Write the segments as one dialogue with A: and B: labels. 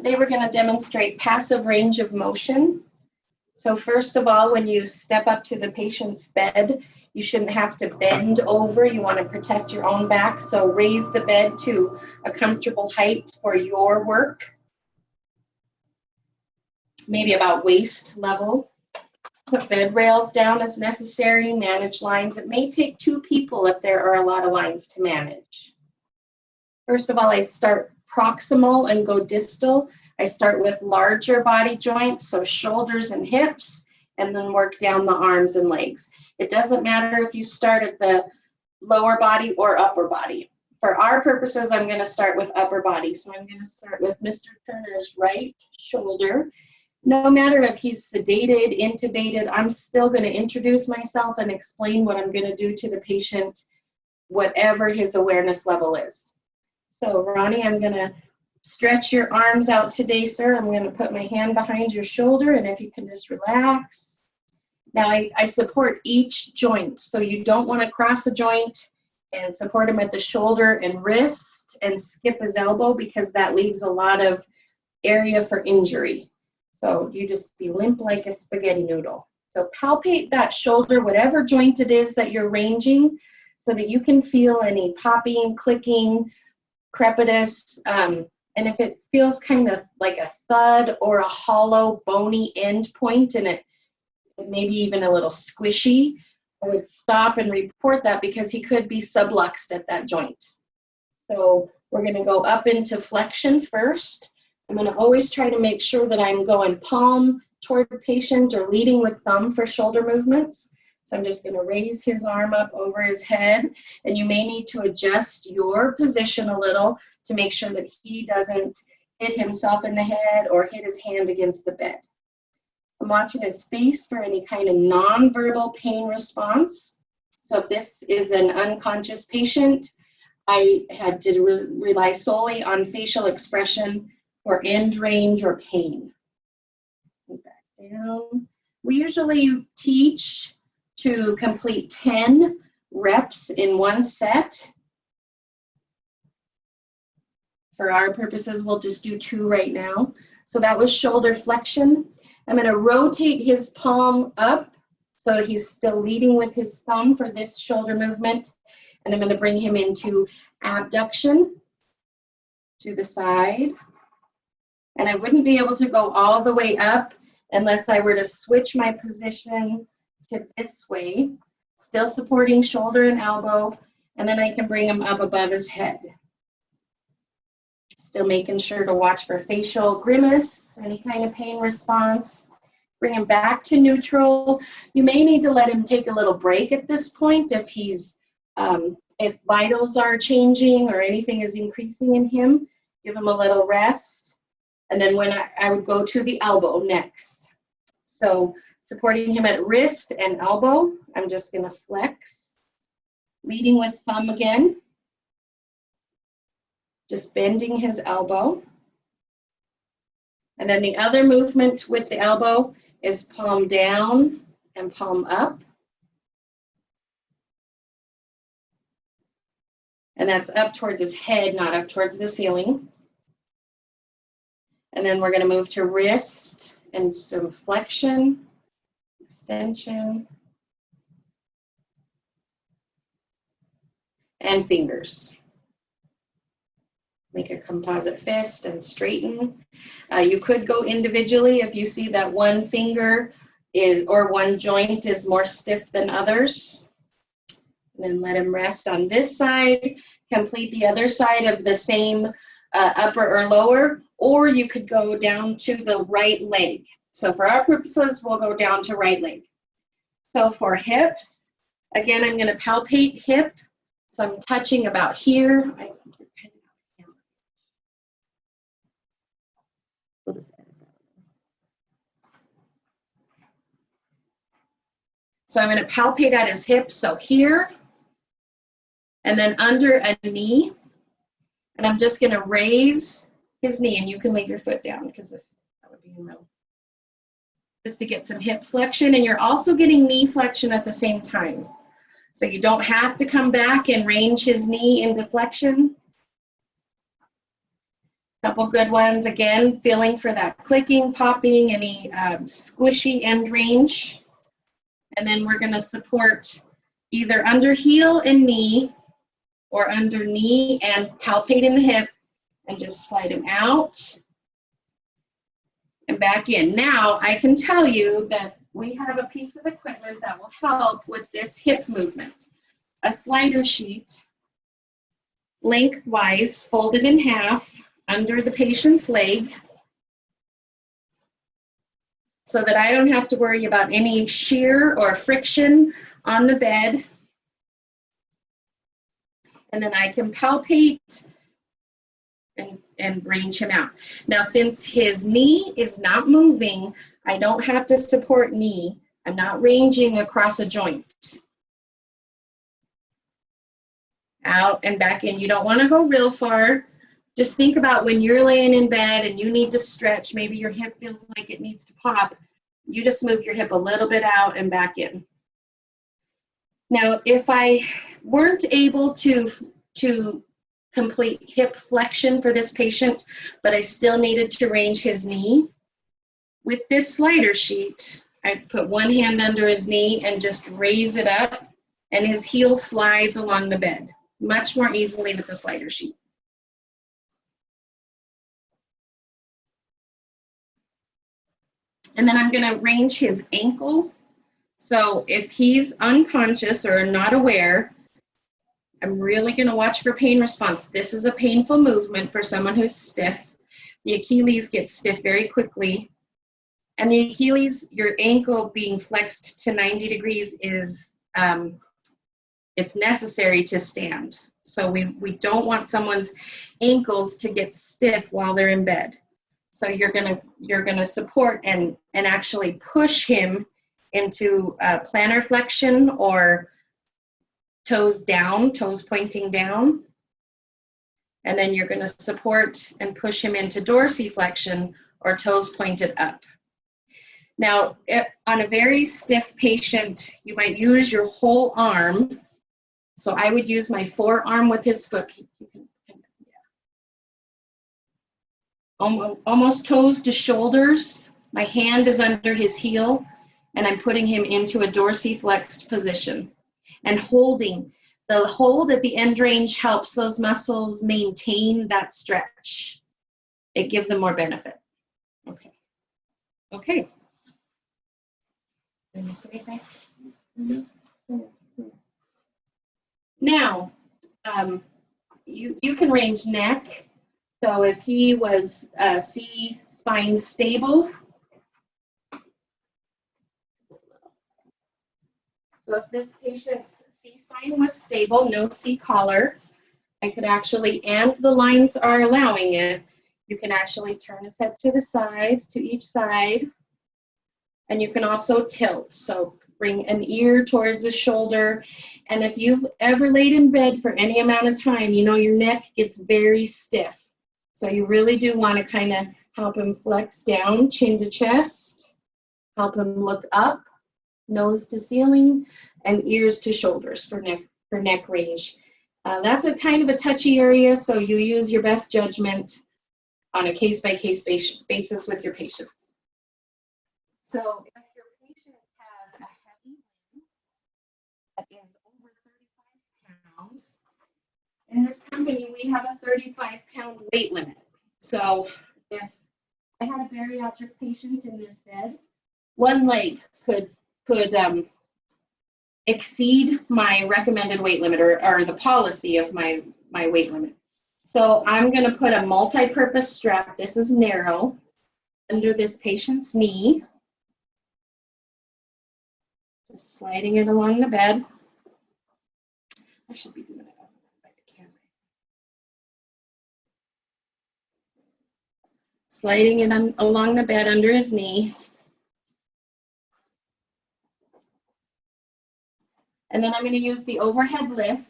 A: Today we're going to demonstrate passive range of motion. So first of all, when you step up to the patient's bed, you shouldn't have to bend over. You want to protect your own back. So raise the bed to a comfortable height for your work, maybe about waist level. Put bed rails down as necessary, manage lines. It may take 2 people if there are a lot of lines to manage. First of all, I start proximal and go distal. I start with larger body joints, so shoulders and hips, and then work down the arms and legs. It doesn't matter if you start at the lower body or upper body. For our purposes, I'm going to start with upper body. So I'm going to start with Mr. Turner's right shoulder. No matter if he's sedated, intubated, I'm still going to introduce myself and explain what I'm going to do to the patient, whatever his awareness level is. So Ronnie, I'm going to stretch your arms out today, sir. I'm going to put my hand behind your shoulder, and if you can just relax. Now I support each joint, so you don't want to cross a joint and support him at the shoulder and wrist and skip his elbow, because that leaves a lot of area for injury. So you just be limp like a spaghetti noodle. So palpate that shoulder, whatever joint it is that you're ranging, so that you can feel any popping, clicking, crepitus, and if it feels kind of like a thud or a hollow, bony end point, and it maybe even a little squishy, I would stop and report that, because he could be subluxed at that joint. So we're going to go up into flexion first. I'm going to always try to make sure that I'm going palm toward the patient or leading with thumb for shoulder movements. So I'm just going to raise his arm up over his head, and you may need to adjust your position a little to make sure that he doesn't hit himself in the head or hit his hand against the bed. I'm watching his face for any kind of nonverbal pain response. So if this is an unconscious patient, I had to rely solely on facial expression for end range or pain. Back down. We usually teach to complete 10 reps in one set. For our purposes, we'll just do 2 right now. So that was shoulder flexion. I'm going to rotate his palm up so he's still leading with his thumb for this shoulder movement. And I'm going to bring him into abduction to the side. And I wouldn't be able to go all the way up unless I were to switch my position to this way, still supporting shoulder and elbow, and then I can bring him up above his head. Still making sure to watch for facial grimace, any kind of pain response. Bring him back to neutral. You may need to let him take a little break at this point if he's, if vitals are changing or anything is increasing in him. Give him a little rest. And then when I would go to the elbow next. So supporting him at wrist and elbow, I'm just going to flex. Leading with thumb again. Just bending his elbow. And then the other movement with the elbow is palm down and palm up. And that's up towards his head, not up towards the ceiling. And then we're going to move to wrist and some flexion, extension, and fingers. Make a composite fist and straighten. You could go individually if you see that one finger is, or one joint is more stiff than others. And then let him rest on this side. Complete the other side of the same upper or lower, or you could go down to the right leg. So for our purposes, we'll go down to right leg. So for hips, again, I'm going to palpate hip. So I'm touching about here. We'll just edit that. So I'm going to palpate at his hip, so here, and then under a knee. And I'm just going to raise his knee, and you can lay your foot down because that would be in the middle. Just to get some hip flexion, and you're also getting knee flexion at the same time. So you don't have to come back and range his knee into flexion. Couple good ones. Again, feeling for that clicking, popping, any squishy end range. And then we're going to support either under heel and knee or under knee and palpate in the hip and just slide him out and back in. Now I can tell you that we have a piece of equipment that will help with this hip movement. A slider sheet, lengthwise, folded in half under the patient's leg so that I don't have to worry about any shear or friction on the bed. And then I can palpate and range him out. Now, since his knee is not moving, I don't have to support knee. I'm not ranging across a joint. Out and back in. You don't want to go real far. Just think about when you're laying in bed and you need to stretch, maybe your hip feels like it needs to pop. You just move your hip a little bit out and back in. Now, if I weren't able to complete hip flexion for this patient, but I still needed to range his knee, with this slider sheet, I put one hand under his knee and just raise it up, and his heel slides along the bed much more easily with the slider sheet. And then I'm going to range his ankle. So if he's unconscious or not aware, I'm really going to watch for pain response. This is a painful movement for someone who's stiff. The Achilles gets stiff very quickly. And the Achilles, your ankle being flexed to 90 degrees is, it's necessary to stand. So we don't want someone's ankles to get stiff while they're in bed. So you're gonna support and actually push him into plantar flexion or toes down, toes pointing down. And then you're gonna support and push him into dorsiflexion or toes pointed up. Now, on a very stiff patient, you might use your whole arm. So I would use my forearm with his foot. Almost toes to shoulders. My hand is under his heel, and I'm putting him into a dorsiflexed position and holding. The hold at the end range helps those muscles maintain that stretch. It gives them more benefit. Okay. Okay. Did I miss anything? Now, you can range neck. So if he was C spine stable, so if this patient's C spine was stable, no C collar, I could actually, and the lines are allowing it, you can actually turn his head to the side, to each side, and you can also tilt. So bring an ear towards the shoulder. And if you've ever laid in bed for any amount of time, you know your neck gets very stiff. So you really do want to kind of help him flex down, chin to chest, help him look up, nose to ceiling, and ears to shoulders for neck range. That's a kind of a touchy area, so you use your best judgment on a case-by-case basis with your patients. So if your patient has a heavy limb that is over 35 pounds, in this company, we have a 35-pound weight limit. So if I had a bariatric patient in this bed, one leg could exceed my recommended weight limit or the policy of my weight limit. So I'm going to put a multi-purpose strap. This is narrow under this patient's knee. Just sliding it along the bed. I should be doing it by the camera. Sliding it along the bed under his knee. And then I'm going to use the overhead lift.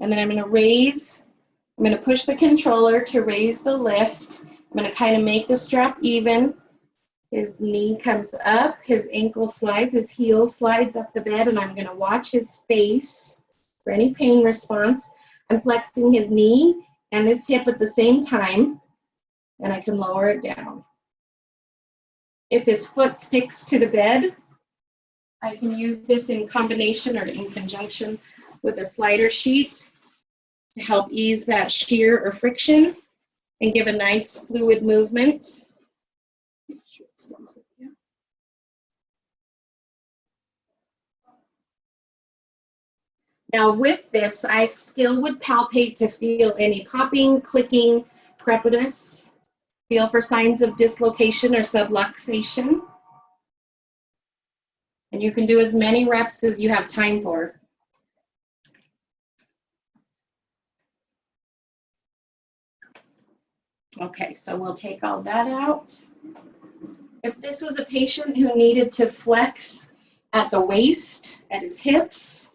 A: And then I'm going to push the controller to raise the lift. I'm going to kind of make the strap even. His knee comes up, his ankle slides, his heel slides up the bed, and I'm going to watch his face for any pain response. I'm flexing his knee and this hip at the same time, and I can lower it down. If his foot sticks to the bed, I can use this in combination or in conjunction with a slider sheet to help ease that shear or friction and give a nice fluid movement. Now with this, I still would palpate to feel any popping, clicking, crepitus, feel for signs of dislocation or subluxation. And you can do as many reps as you have time for. Okay, so we'll take all that out. If this was a patient who needed to flex at the waist, at his hips,